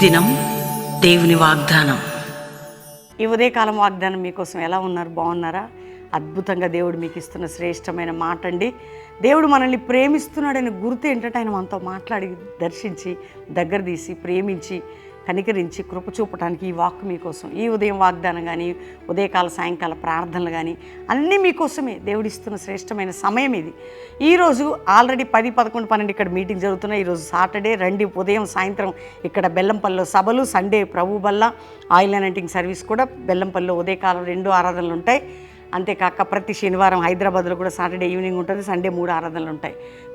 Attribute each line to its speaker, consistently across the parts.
Speaker 1: దినం దేవుని వాగ్దానం.
Speaker 2: ఈ ఉదయకాలం వాగ్దానం మీకోసం ఎలా ఉన్నారు? బాగున్నారా? అద్భుతంగా దేవుడు మీకు ఇస్తున్న శ్రేష్టమైన మాట అండి. దేవుడు మనల్ని ప్రేమిస్తున్నాడని గుర్తు ఏంటంటే ఆయన మనతో మాట్లాడి దర్శించి దగ్గర తీసి ప్రేమించి కనికరించి కృప చూపడానికి ఈ వాక్ మీకోసం. ఈ ఉదయం వాగ్దానం కానీ ఉదయకాల సాయంకాల ప్రార్థనలు కానీ అన్నీ మీకోసమే దేవుడిస్తున్న శ్రేష్టమైన సమయం ఇది. ఈరోజు ఆల్రెడీ 10, 11, 12 ఇక్కడ మీటింగ్ జరుగుతున్నాయి. ఈరోజు సాటర్డే. రండి, ఉదయం సాయంత్రం ఇక్కడ బెల్లంపల్లిలో సభలు, సండే ప్రభు బల్ల ఆయిల్ అనాయింటింగ్ సర్వీస్ కూడా బెల్లంపల్లిలో ఉదయకాలం 2 ఆరాధనలు ఉంటాయి. అంతేకాక ప్రతి శనివారం హైదరాబాద్లో కూడా సాటర్డే ఈవినింగ్ ఉంటుంది, సండే 3 ఆరాధనలు ఉంటాయి.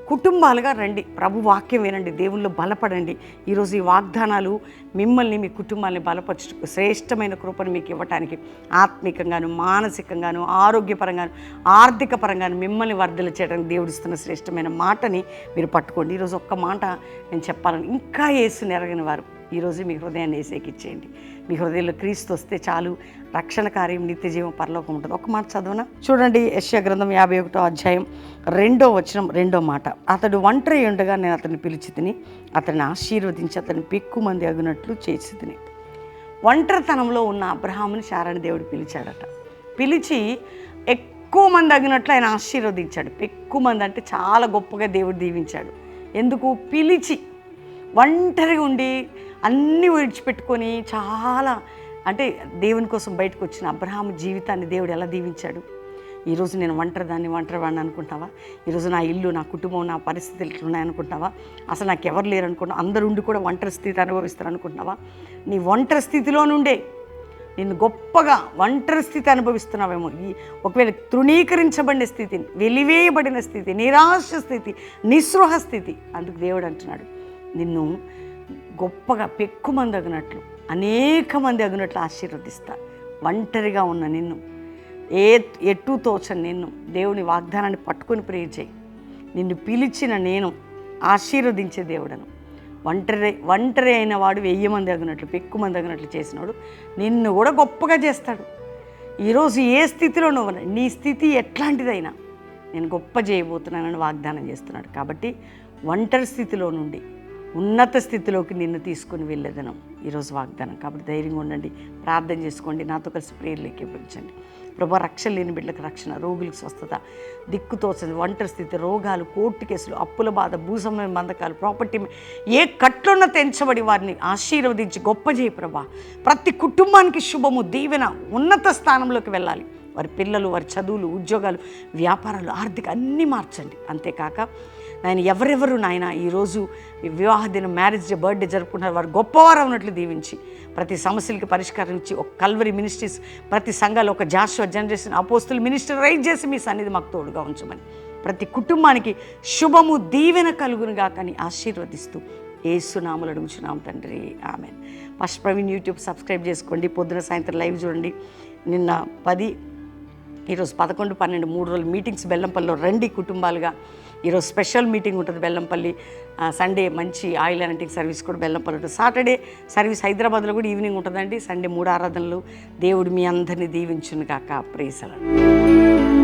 Speaker 2: కుటుంబాలుగా రండి, ప్రభు వాక్యం వినండి, దేవుళ్ళు బలపడండి. ఈరోజు ఈ వాగ్దానాలు మిమ్మల్ని మీ కుటుంబాన్ని బలపరచుటకు శ్రేష్టమైన కృపను మీకు ఇవ్వటానికి ఆత్మికంగాను మానసికంగాను ఆరోగ్యపరంగాను ఆర్థిక పరంగాను మిమ్మల్ని వర్ధలు చేయడానికి దేవుడిస్తున్న శ్రేష్టమైన మాటని మీరు పట్టుకోండి. ఈరోజు ఒక్క మాట నేను చెప్పాలని, ఇంకా యేసుని ఎరగని వారు ఈరోజు మీ హృదయాన్ని యేసేకిచ్చేయండి. మీ హృదయంలో క్రీస్తు వస్తే చాలు, రక్షణ కార్యం, నిత్య జీవం, పరలోకం ఉంటుంది. ఒక మాట చదవనా? చూడండి, యెషయా గ్రంథం 51వ అధ్యాయం 2వ వచనం 2వ మాట. అతడు ఒంటరి ఉండగా నేను అతన్ని పిలిచి తిని అతన్ని ఆశీర్వదించి అతన్ని పెక్కుమంది అగునట్లు చేసి తిని. ఒంటరితనంలో ఉన్న అబ్రహాముని శారాని దేవుడు పిలిచాడట. పిలిచి ఎక్కువ మంది అగినట్లు ఆయన ఆశీర్వదించాడు. ఎక్కువ మంది అంటే చాలా గొప్పగా దేవుడు దీవించాడు. ఎందుకు? పిలిచి. ఒంటరిగా ఉండి అన్నీ విడిచిపెట్టుకొని చాలా అంటే దేవుని కోసం బయటకు వచ్చిన అబ్రహాము జీవితాన్ని దేవుడు ఎలా దీవించాడు. ఈరోజు నేను ఒంటరివాడిని అనుకుంటావా? ఈరోజు నా ఇల్లు, నా కుటుంబం, నా పరిస్థితులు ఇట్లున్నాయనుకుంటున్నావా? అసలు నాకు ఎవరు లేరు అనుకుంటున్నావు? అందరు ఉండి కూడా ఒంటరి స్థితి అనుభవిస్తారు అనుకుంటున్నావా? నీ ఒంటరి స్థితిలో నుండే నిన్ను గొప్పగా ఒంటరి స్థితి అనుభవిస్తున్నావేమో. ఒకవేళ తృణీకరించబడిన స్థితి, వెలివేయబడిన స్థితి, నిరాశ స్థితి, నిస్పృహ స్థితి, అందుకు దేవుడు అంటున్నాడు నిన్ను గొప్పగా పెక్కుమంది అగినట్లు, అనేక మంది అగినట్లు ఆశీర్వదిస్తా. ఒంటరిగా ఉన్న నిన్ను, ఎటు తోచని నిన్ను దేవుని వాగ్దానాన్ని పట్టుకొని ప్రేర్ చేయి. నిన్ను పిలిచిన నేను ఆశీర్వదించే దేవుడను. ఒంటరి అయిన వాడు 1000 మంది అగినట్లు, పెక్కుమంది అగినట్లు చేసినాడు నిన్ను కూడా గొప్పగా చేస్తాడు. ఈరోజు ఏ స్థితిలో నువ్వు, నీ స్థితి ఎట్లాంటిదైనా నేను గొప్ప చేయబోతున్నానని వాగ్దానం చేస్తున్నాడు. కాబట్టి ఒంటరి స్థితిలో నుండి ఉన్నత స్థితిలోకి నిన్ను తీసుకుని వెళ్ళేదను ఈరోజు వాగ్దానం. కాబట్టి ధైర్యంగా ఉండండి, ప్రార్థన చేసుకోండి, నాతో కలిసి ప్రేయర్లోకి ఇవ్వించండి. ప్రభా, రక్షణ లేని బిడ్డలకు రక్షణ, రోగులకు స్వస్థత, దిక్కుతోచని ఒంటరి స్థితి, రోగాలు, కోర్టు కేసులు, అప్పుల బాధ, భూసమైన బంధకాలు, ప్రాపర్టీ ఏ కట్లున్న తెంచబడి వారిని ఆశీర్వదించి గొప్ప చేయి ప్రభా. ప్రతి కుటుంబానికి శుభము, దీవెన, ఉన్నత స్థానంలోకి వెళ్ళాలి. వారి పిల్లలు, వారి చదువులు, ఉద్యోగాలు, వ్యాపారాలు, ఆర్థిక అన్నీ మార్చండి. అంతేకాక నాయన ఎవరెవరు నాయన ఈరోజు వివాహ దినం, మ్యారేజ్ డే, బర్త్డే జరుపుకుంటున్నారు, వారు గొప్పవారు ఉన్నట్లు దీవించి ప్రతి సమస్యలకి పరిష్కారం ఇచ్చి ఒక కల్వరి మినిస్ట్రీస్, ప్రతి సంఘాలు ఒక జాషువా జనరేషన్ అపోస్తుల మినిస్ట్రీ రైజ్ చేసి మీ సన్నిధి మాకు తోడుగా ఉంచమని, ప్రతి కుటుంబానికి శుభము, దీవెన కలుగునుగా కానీ ఆశీర్వదిస్తూ యేసు నామములో అడుగుచున్నాం తండ్రి, ఆమేన్. ఫస్ట్ ప్రవీణ్ యూట్యూబ్ సబ్స్క్రైబ్ చేసుకోండి. పొద్దున సాయంత్రం లైవ్ చూడండి. నిన్న 10, ఈరోజు 11, 12 3 రోజులు మీటింగ్స్ బెల్లంపల్లిలో రండి కుటుంబాలుగా. ఈరోజు స్పెషల్ మీటింగ్ ఉంటుంది బెల్లంపల్లి. సండే మంచి ఆయిల్ అనాయింటింగ్ సర్వీస్ కూడా బెల్లంపల్లి ఉంటుంది. సాటర్డే సర్వీస్ హైదరాబాద్లో కూడా ఈవినింగ్ ఉంటుందండి. సండే 3 ఆరాధనలు. దేవుడు మీ అందరినీ దీవించును గాక. Praise the lord.